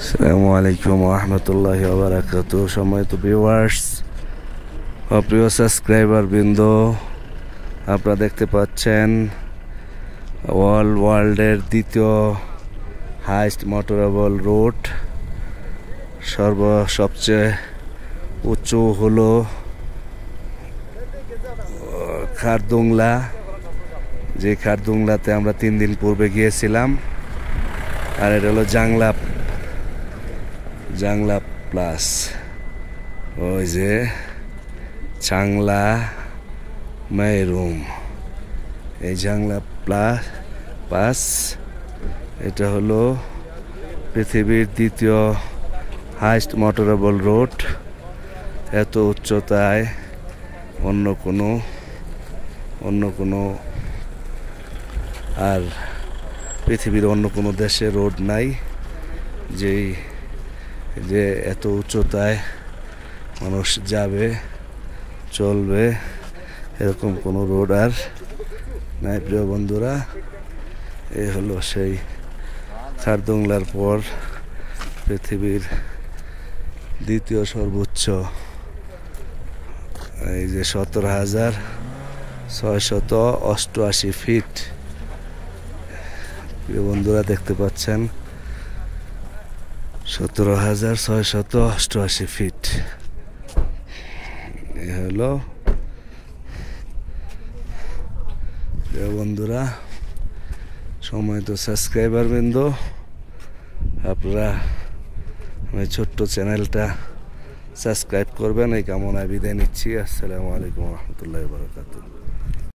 আসসালামু আলাইকুম রহমতুল্লাহি ওয়া বারাকাতুহু। সম্মানিত ভিউয়ার্স ও প্রিয় সাবস্ক্রাইবার বৃন্দ, আপনারা দেখতে পাচ্ছেন ওয়ার্ল্ডের দ্বিতীয় হাইস্ট মোটরেবল রোড, সবচেয়ে উঁচু হলো খারদুংলা, যে খারদুংলাতে আমরা 3 দিন পূর্বে গিয়েছিলাম। আর এটা হলো জাংলা প্লাস, ওই যে চাংলা মাইরুম, এই জাংলা পাস। এটা হলো পৃথিবীর দ্বিতীয় হাইস্ট মোটরেবল রোড। এত উচ্চতায় অন্য কোনো আর পৃথিবীর অন্য কোনো দেশে রোড নাই যে এত উচ্চতায় মানুষ যাবে চলবে, এরকম কোনো রোড আর নাই। প্রিয় বন্ধুরা, এই হলো সেই খারদুংলার পর পৃথিবীর দ্বিতীয় সর্বোচ্চ, এই যে 17,688 ফিট। প্রিয় বন্ধুরা, দেখতে পাচ্ছেন 17,688 ফিট। এ হলো প্রিয় বন্ধুরা, সম্মানিত সাবস্ক্রাইবার বৃন্দ, আপনারা আমি ছোট্ট চ্যানেলটা সাবস্ক্রাইব করবেন এই কামনায় বিদায় নিচ্ছি। আসসালামু আলাইকুম রহমতুল্লাহি ওয়া বারাকাতুহু।